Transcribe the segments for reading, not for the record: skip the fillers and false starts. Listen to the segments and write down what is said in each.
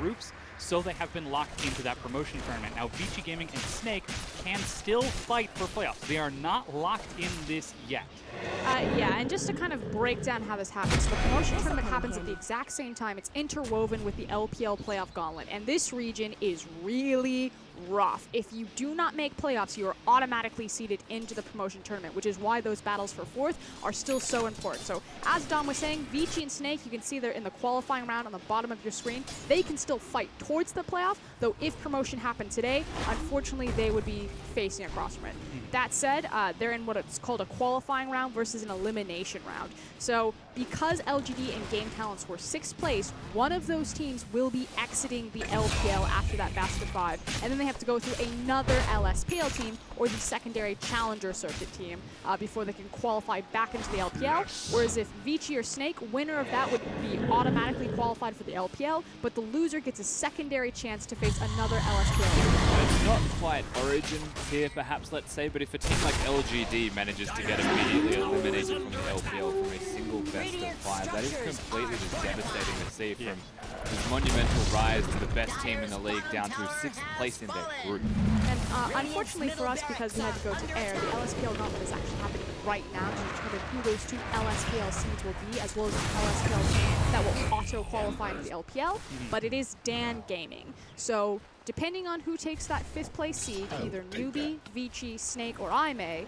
groups, so they have been locked into that promotion tournament. Now, Vici Gaming and Snake can still fight for playoffs. They are not locked in this yet. Yeah, and just to kind of break down how this happens, the promotion tournament happens at the exact same time. It's interwoven with the LPL playoff gauntlet, and this region is really rough. If you do not make playoffs, you are automatically seeded into the promotion tournament, which is why those battles for fourth are still so important. So as Dom was saying, Vici and Snake, you can see they're in the qualifying round on the bottom of your screen. They can still fight towards the playoff, though if promotion happened today, unfortunately they would be facing across from it. That said, they're in what it's called a qualifying round versus an elimination round. So because LGD and Game Talents were 6th place, one of those teams will be exiting the LPL after that best of 5, and then they have to go through another LSPL team or the secondary challenger circuit team before they can qualify back into the LPL. Whereas if Vici or Snake, winner of that would be automatically qualified for the LPL, but the loser gets a secondary chance to face another LSPL team. It's not quite Origin here, perhaps, let's say, but if a team like LGD manages to get immediately eliminated from the LPL from a single best of 5, that is completely just devastating to see, from this monumental rise to the best team in the league down to 6th place in their group. And unfortunately for us, because we had to go to air, the LSPL gauntlet is actually happening right now to determine who those 2 LSPL seeds will be, as well as the LSPL team that will auto-qualify into the LPL, but it is Dan Gaming. So depending on who takes that 5th place seed, either Newbie, Vici, Snake, or Aimee,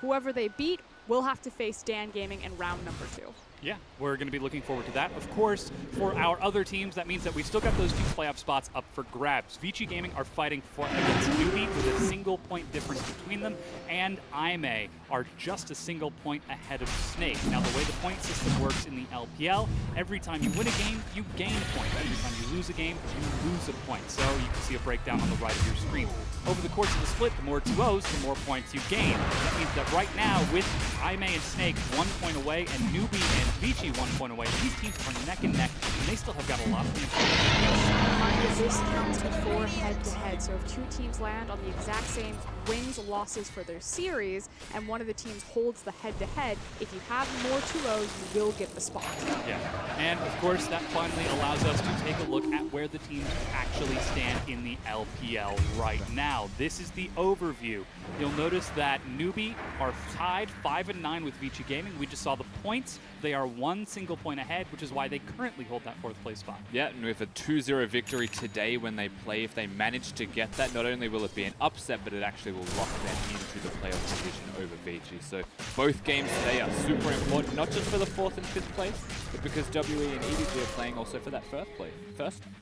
whoever they beat will have to face Dan Gaming in round number 2. Yeah, we're going to be looking forward to that. Of course, for our other teams, that means that we still got those 2 playoff spots up for grabs. Vici Gaming are fighting against Newbie with a single point difference between them, and Aimee are just a single point ahead of Snake. Now, the way the point system works in the LPL, every time you win a game, you gain a point. Every time you lose a game, you lose a point. So you can see a breakdown on the right of your screen. Over the course of the split, the more 2-0s, the more points you gain. That means that right now, with Aimee and Snake 1 point away, and Newbie and Vici 1 point away, these teams are neck and neck, and they still have got a lot of points. This counts before head-to-head, so if 2 teams land on the exact same wins, losses for their series, and one of the teams holds the head-to-head, if you have more 2-0s, you will get the spot. Yeah, and of course that finally allows us to take a look at where the teams actually stand in the LPL right now. This is the overview. You'll notice that Newbie are tied 5-9 with Vici Gaming. We just saw the points. They are 1 single point ahead, which is why they currently hold that 4th place spot. Yeah, and with a 2-0 victory today when they play, if they manage to get that, not only will it be an upset, but it actually will lock them into the playoff position over Vici. So both games today are super important, not just for the 4th and 5th place, but because WE and EDG are playing also for that first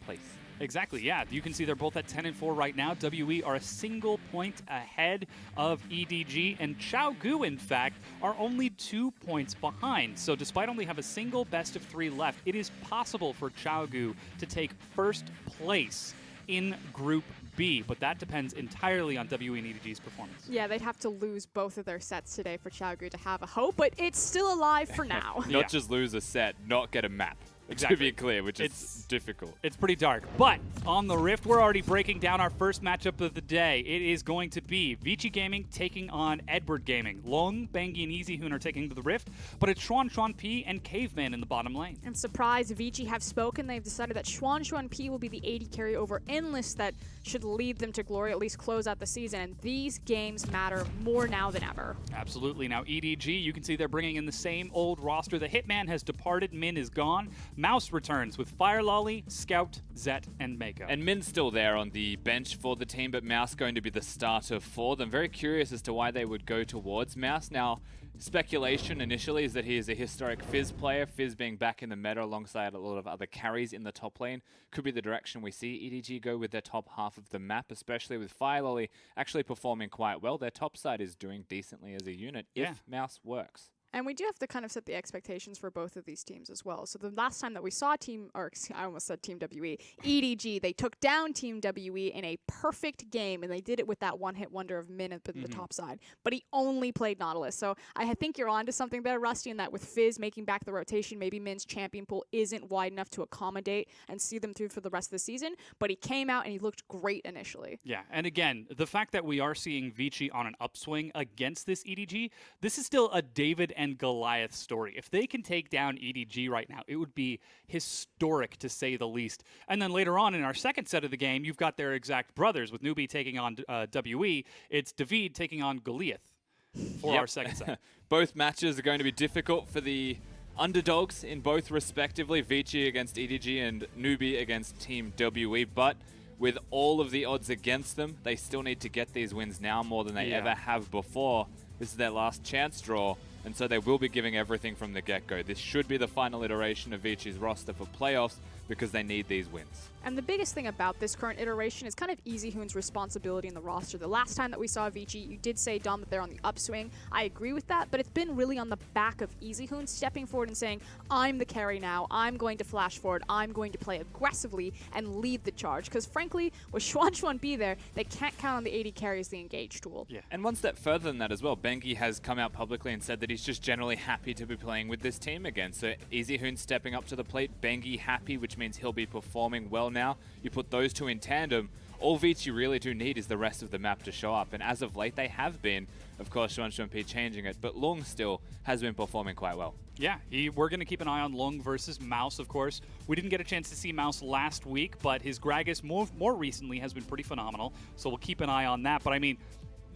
place. Exactly, yeah. You can see they're both at 10-4 right now. WE are a single point ahead of EDG, and Xiaogu, in fact, are only 2 points behind. So despite only have a single best of 3 left, it is possible for Xiaogu to take 1st place in Group B, but that depends entirely on WE and EDG's performance. Yeah, they'd have to lose both of their sets today for Xiaogu to have a hope, but it's still alive for now. Not just lose a set, not get a map. Exactly. To be clear, which is difficult. It's pretty dark. But on the Rift, we're already breaking down our first matchup of the day. It is going to be Vici Gaming taking on Edward Gaming. Long, Bangi, and Easyhoon are taking to the Rift, but it's Xuan P and Caveman in the bottom lane. And surprise, Vici have spoken. They've decided that Xuan P will be the AD carry over Endless that should lead them to glory, at least close out the season. And these games matter more now than ever. Absolutely. Now, EDG, you can see they're bringing in the same old roster. The Hitman has departed. Min is gone. Mouse returns with Fire Lolly, Scout, Zet, and Mako. And Min's still there on the bench for the team, but Mouse going to be the starter for them. Very curious as to why they would go towards Mouse. Now, speculation initially is that he is a historic Fizz player, Fizz being back in the meta alongside a lot of other carries in the top lane. Could be the direction we see EDG go with their top half of the map, especially with Fire Lolly actually performing quite well. Their top side is doing decently as a unit if Mouse works. And we do have to kind of set the expectations for both of these teams as well. So the last time that we saw I almost said Team WE, EDG, they took down Team WE in a perfect game, and they did it with that one-hit wonder of Min at the top side. But he only played Nautilus. So I think you're onto something there, Rusty, in that with Fizz making back the rotation, maybe Min's champion pool isn't wide enough to accommodate and see them through for the rest of the season. But he came out and he looked great initially. Yeah, and again, the fact that we are seeing Vici on an upswing against this EDG, this is still a David and Goliath story. If they can take down EDG right now, it would be historic to say the least. And then later on in our second set of the game, you've got their exact brothers with Newbie taking on WE. It's David taking on Goliath for our second set. Both matches are going to be difficult for the underdogs in both respectively, Vici against EDG and Newbie against Team WE, but with all of the odds against them, they still need to get these wins now more than they ever have before. This is their last chance draw, and so they will be giving everything from the get-go. This should be the final iteration of Vici's roster for playoffs because they need these wins. And the biggest thing about this current iteration is kind of easyHoon's responsibility in the roster. The last time that we saw Vici, you did say, Dom, that they're on the upswing. I agree with that, but it's been really on the back of easyHoon stepping forward and saying, I'm the carry now, I'm going to flash forward, I'm going to play aggressively and lead the charge. Because frankly, with Xuanxuan there, they can't count on the AD carry as the engage tool. Yeah. And one step further than that as well, Bengi has come out publicly and said that he's just generally happy to be playing with this team again. So easyHoon stepping up to the plate, Bengi happy, which means he'll be performing well now. You put those two in tandem, all Vici really do need is the rest of the map to show up. And as of late, they have been. Of course, Xuanxuan changing it, but Lung still has been performing quite well. Yeah, we're going to keep an eye on Lung versus Mouse, of course. We didn't get a chance to see Mouse last week, but his Gragas more recently has been pretty phenomenal, so we'll keep an eye on that. But I mean,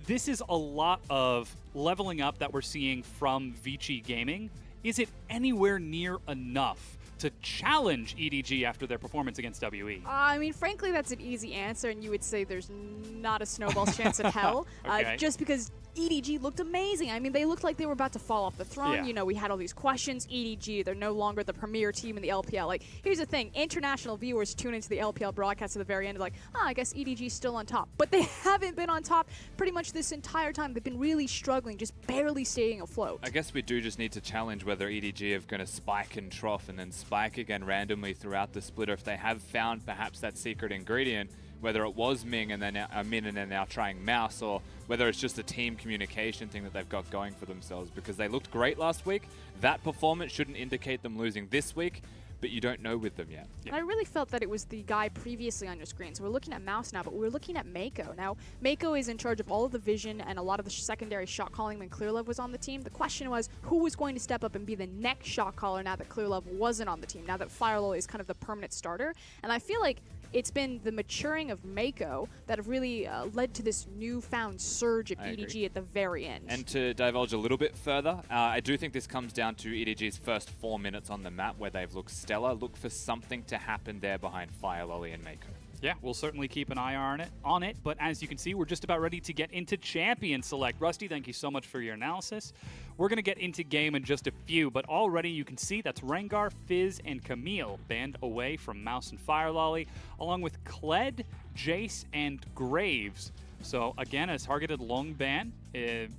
this is a lot of leveling up that we're seeing from Vici Gaming. Is it anywhere near enough to challenge EDG after their performance against WE? I mean, frankly, that's an easy answer, and you would say there's not a snowball's chance in hell. Okay. Just because EDG looked amazing. I mean, they looked like they were about to fall off the throne. Yeah. You know, we had all these questions. EDG, they're no longer the premier team in the LPL. Like, here's the thing. International viewers tune into the LPL broadcast at the very end like, I guess EDG's still on top. But they haven't been on top pretty much this entire time. They've been really struggling, just barely staying afloat. I guess we do just need to challenge whether EDG are going to spike and trough and then spike again randomly throughout the split, or if they have found perhaps that secret ingredient, whether it was Ming and then Min and they're now trying Mouse, or whether it's just a team communication thing that they've got going for themselves, because they looked great last week. That performance shouldn't indicate them losing this week, but you don't know with them yet. And I really felt that it was the guy previously on your screen. So we're looking at Mouse now, but we're looking at Mako. Now, Mako is in charge of all of the vision and a lot of the secondary shot calling when Clearlove was on the team. The question was, who was going to step up and be the next shot caller now that Clearlove wasn't on the team, now that Firelol is kind of the permanent starter? And I feel like it's been the maturing of Mako that have really led to this newfound surge of EDG at the very end. And to divulge a little bit further, I do think this comes down to EDG's first 4 minutes on the map where they've looked stellar. Look for something to happen there behind Firelolly and Mako. Yeah, we'll certainly keep an eye on it. But as you can see, we're just about ready to get into Champion Select. Rusty, thank you so much for your analysis. We're going to get into game in just a few, but already you can see that's Rengar, Fizz, and Camille banned away from Mouse and Firelolly, along with Kled, Jace, and Graves. So again, a targeted long ban.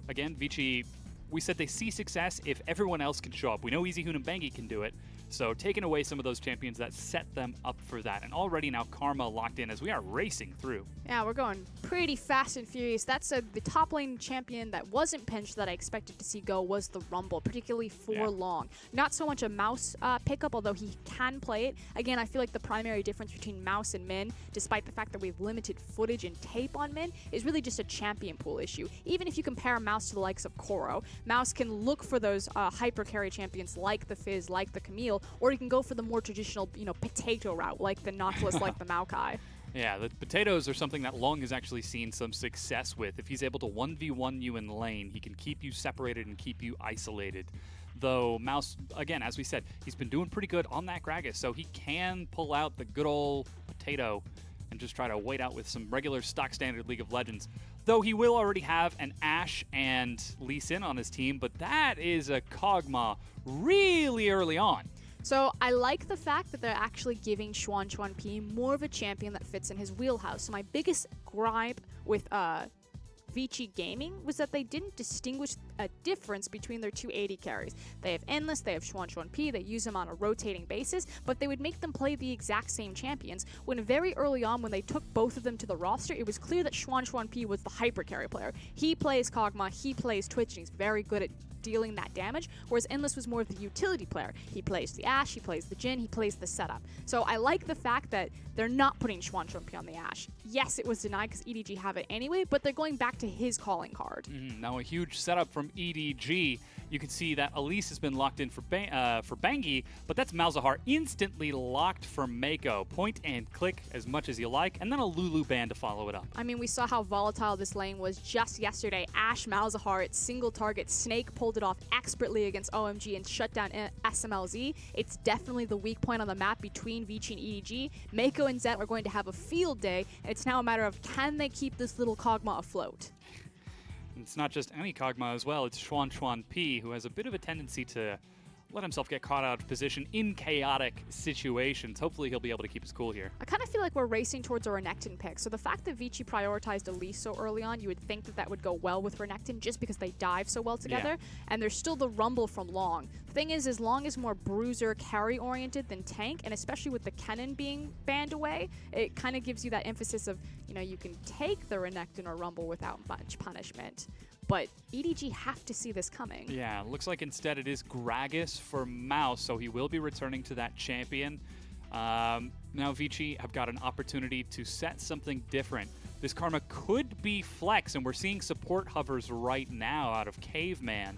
Again, Vici, we said they see success if everyone else can show up. We know easyHoon and Bengi can do it. So taking away some of those champions that set them up for that. And already now Karma locked in as we are racing through. Yeah, we're going pretty fast and furious. That's the top lane champion that wasn't pinched that I expected to see go was the Rumble, particularly for Long. Not so much a Mouse pickup, although he can play it. Again, I feel like the primary difference between Mouse and Min, despite the fact that we have limited footage and tape on Min, is really just a champion pool issue. Even if you compare Mouse to the likes of Koro, Mouse can look for those hyper carry champions like the Fizz, like the Camille, or you can go for the more traditional, potato route, like the Nautilus, like the Maokai. Yeah, the potatoes are something that Long has actually seen some success with. If he's able to 1v1 you in lane, he can keep you separated and keep you isolated. Though Mouse, again, as we said, he's been doing pretty good on that Gragas, so he can pull out the good old potato and just try to wait out with some regular stock standard League of Legends. Though he will already have an Ashe and Lee Sin on his team, but that is a Kog'Maw really early on. So I like the fact that they're actually giving Xuanxuan more of a champion that fits in his wheelhouse. So my biggest gripe with Vici Gaming was that they didn't distinguish a difference between their two AD carries. They have Endless, they have Xuanxuan, they use them on a rotating basis, but they would make them play the exact same champions, when very early on when they took both of them to the roster, it was clear that Xuanxuan was the hyper carry player. He plays Kog'Maw, he plays Twitch, and he's very good at dealing that damage, whereas Endless was more of the utility player. He plays the Ashe, he plays the Jhin, he plays the setup. So I like the fact that they're not putting Xuanxuan on the Ashe. Yes, it was denied because EDG have it anyway, but they're going back to his calling card. Now a huge setup from EDG. You can see that Elise has been locked in for Bengi, but that's Malzahar instantly locked for Mako. Point and click as much as you like, and then a Lulu ban to follow it up. I mean, we saw how volatile this lane was just yesterday. Ash Malzahar, its single target Snake, pulled it off expertly against OMG and shut down SMLZ. It's definitely the weak point on the map between Vici and EDG. Mako and Zet are going to have a field day, and it's now a matter of can they keep this little Kog'Maw afloat? It's not just any Kog'Maw as well, it's Xuan P, who has a bit of a tendency to let himself get caught out of position in chaotic situations. Hopefully he'll be able to keep his cool here. I kind of feel like we're racing towards a Renekton pick. So the fact that Vici prioritized Elise so early on, you would think that that would go well with Renekton just because they dive so well together. Yeah. And there's still the Rumble from Long. The thing is Long is more bruiser carry oriented than tank, and especially with the Kennen being banned away, it kind of gives you that emphasis of, you know, you can take the Renekton or Rumble without much punishment. But EDG have to see this coming. Yeah, looks like instead it is Gragas for Mouse, so he will be returning to that champion. Now Vici have got an opportunity to set something different. This Karma could be flex, and we're seeing support hovers right now out of Caveman.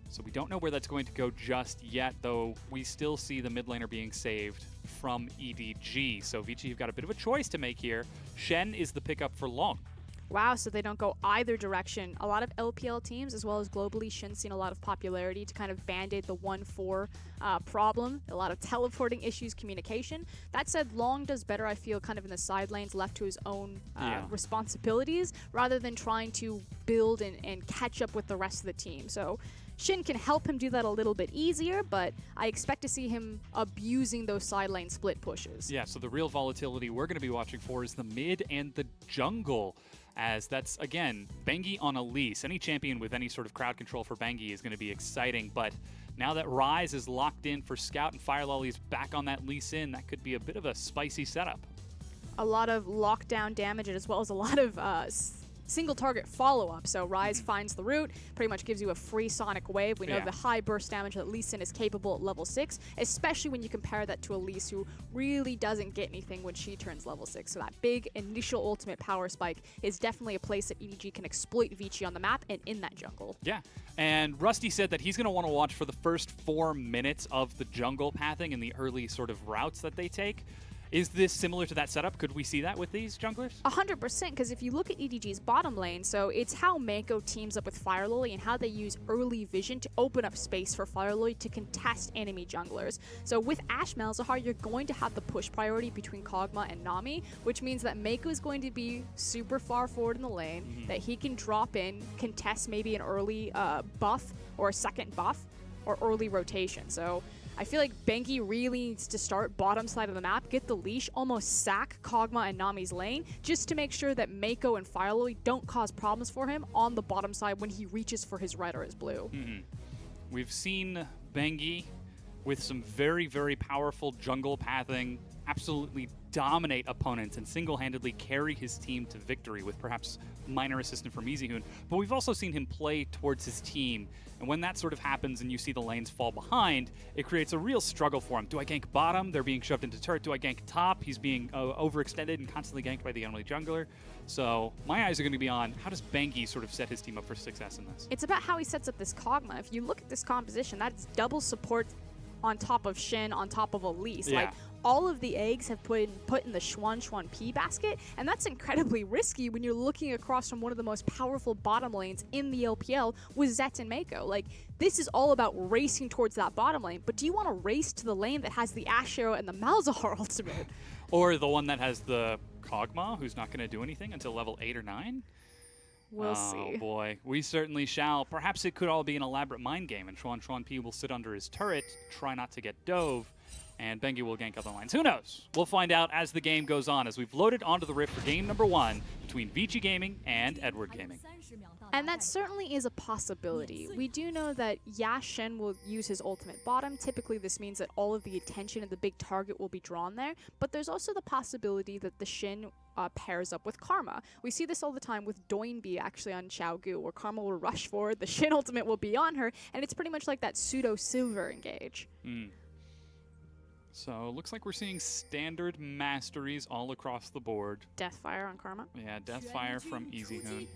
So we don't know where that's going to go just yet, though we still see the mid laner being saved from EDG. So Vici have got a bit of a choice to make here. Shen is the pickup for Long. Wow, so they don't go either direction. A lot of LPL teams, as well as globally, Shen's seen a lot of popularity to kind of band-aid the 1-4 problem. A lot of teleporting issues, communication. That said, Long does better, I feel, kind of in the side lanes, left to his own responsibilities, rather than trying to build and catch up with the rest of the team. So Shin can help him do that a little bit easier, but I expect to see him abusing those side lane split pushes. Yeah, so the real volatility we're going to be watching for is the mid and the jungle, as that's, again, Bengi on Elise. Any champion with any sort of crowd control for Bengi is going to be exciting, but now that Ryze is locked in for Scout and Fire Lolly's back on that Lee Sin, that could be a bit of a spicy setup. A lot of lockdown damage, as well as a lot of single target follow-up. So Ryze finds the root, pretty much gives you a free Sonic Wave. We know the high burst damage that Lee Sin is capable at level 6, especially when you compare that to Elise, who really doesn't get anything when she turns level 6. So that big initial ultimate power spike is definitely a place that EDG can exploit Vici on the map and in that jungle. Yeah, and Rusty said that he's going to want to watch for the first 4 minutes of the jungle pathing and the early sort of routes that they take. Is this similar to that setup? Could we see that with these junglers? 100%, because if you look at EDG's bottom lane, so it's how Mako teams up with Fire Lily and how they use early vision to open up space for Fire Lily to contest enemy junglers. So with Ash Malzahar, you're going to have the push priority between Kog'Maw and Nami, which means that Mako is going to be super far forward in the lane, that he can drop in, contest maybe an early buff or a second buff or early rotation. So I feel like Bengi really needs to start bottom side of the map, get the leash, almost sack Kog'Maw and Nami's lane, just to make sure that Mako and Fire Lily don't cause problems for him on the bottom side when he reaches for his red or his blue. We've seen Bengi with some very, very powerful jungle pathing absolutely dominate opponents and single-handedly carry his team to victory with perhaps minor assistance from EasyHoon. But we've also seen him play towards his team, and when that sort of happens and you see the lanes fall behind, it creates a real struggle for him. Do I gank bottom? They're being shoved into turret. Do I gank top? He's being overextended and constantly ganked by the enemy jungler. So my eyes are going to be on how does Bengi sort of set his team up for success in this? It's about how he sets up this Kog'Maw. If you look at this composition, that's double support on top of Shin, on top of Elise. Yeah. Like, all of the eggs have put in the Xuan P basket, and that's incredibly risky when you're looking across from one of the most powerful bottom lanes in the LPL with Zet and Mako. Like, this is all about racing towards that bottom lane, but do you want to race to the lane that has the Ash Arrow and the Malzahar ultimate? Or the one that has the Kog'Maw, who's not going to do anything until level 8 or 9? We'll see. Oh boy, we certainly shall. Perhaps it could all be an elaborate mind game, and Xuan P will sit under his turret, try not to get dove, and Bengi will gank other lines. Who knows? We'll find out as the game goes on, as we've loaded onto the Rift for game number 1 between Vici Gaming and Edward Gaming. And that certainly is a possibility. We do know that Shen will use his ultimate bottom. Typically, this means that all of the attention and the big target will be drawn there. But there's also the possibility that the Shin pairs up with Karma. We see this all the time with Doinby actually on Xiaogu, where Karma will rush forward, the Shin ultimate will be on her, and it's pretty much like that pseudo-silver engage. So looks like we're seeing standard masteries all across the board. Deathfire on Karma. Yeah, Deathfire from EasyHoon.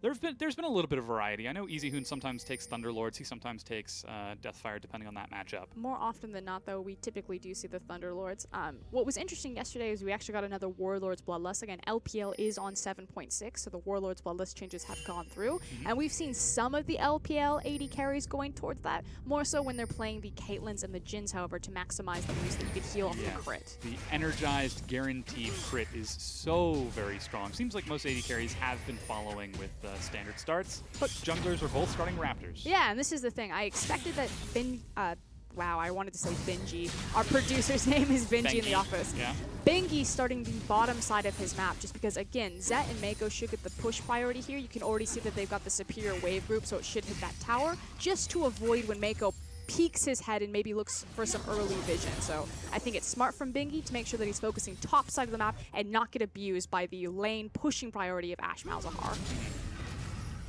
There's been a little bit of variety. I know EasyHoon sometimes takes Thunderlords. He sometimes takes Deathfire, depending on that matchup. More often than not, though, we typically do see the Thunderlords. What was interesting yesterday is we actually got another Warlord's Bloodlust. Again, LPL is on 7.6, so the Warlord's Bloodlust changes have gone through. And we've seen some of the LPL AD carries going towards that, more so when they're playing the Caitlyn's and the Jins, however, to maximize the use that you could heal off the crit. The energized guaranteed crit is so very strong. Seems like most AD carries have been following with standard starts, but junglers are both starting Raptors. Yeah, and this is the thing. I expected that wow, I wanted to say Benji. Our producer's name is Benji in the office. Yeah. Bengi starting the bottom side of his map, just because, again, Zet and Mako should get the push priority here. You can already see that they've got the superior wave group, so it should hit that tower, just to avoid when Mako peeks his head and maybe looks for some early vision. So I think it's smart from Bengi to make sure that he's focusing top side of the map and not get abused by the lane pushing priority of Ashe Malzahar.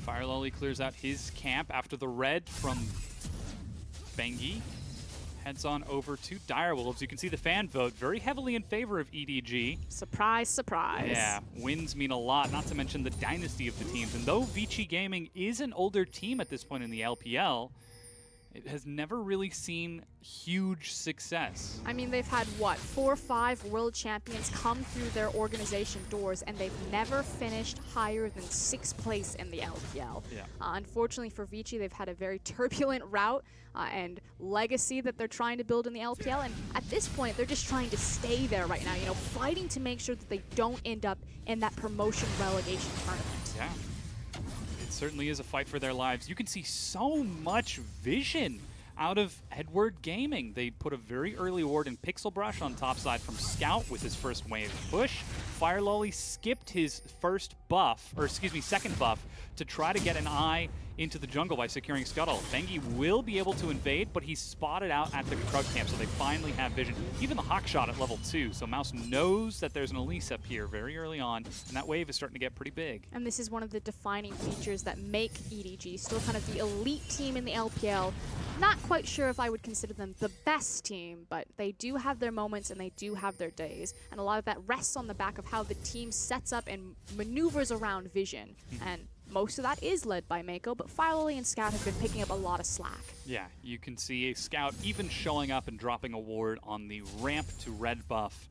Fire Lolly clears out his camp after the red from Bengi. Heads on over to Direwolves. You can see the fan vote very heavily in favor of EDG. Surprise, surprise. Yeah, wins mean a lot, not to mention the dynasty of the teams. And though Vici Gaming is an older team at this point in the LPL, it has never really seen huge success. I mean, they've had, what, 4 or 5 world champions come through their organization doors, and they've never finished higher than 6th place in the LPL. Yeah. Unfortunately for Vici, they've had a very turbulent route and legacy that they're trying to build in the LPL, and at this point, they're just trying to stay there right now, you know, fighting to make sure that they don't end up in that promotion relegation tournament. Yeah. Certainly is a fight for their lives. You can see so much vision out of Edward Gaming. They put a very early ward in Pixel Brush on top side from Scout with his first wave push. Fire Lolly skipped his second buff to try to get an eye into the jungle by securing Scuttle. Bengi will be able to invade, but he's spotted out at the Krug camp, so they finally have vision. Even the Hawk shot at level 2, so Mouse knows that there's an Elise up here very early on, and that wave is starting to get pretty big. And this is one of the defining features that make EDG still kind of the elite team in the LPL. Not quite sure if I would consider them the best team, but they do have their moments and they do have their days. And a lot of that rests on the back of how the team sets up and maneuvers around vision. And most of that is led by Mako, but Fire Lolly and Scout have been picking up a lot of slack. Yeah, you can see a Scout even showing up and dropping a ward on the ramp to red buff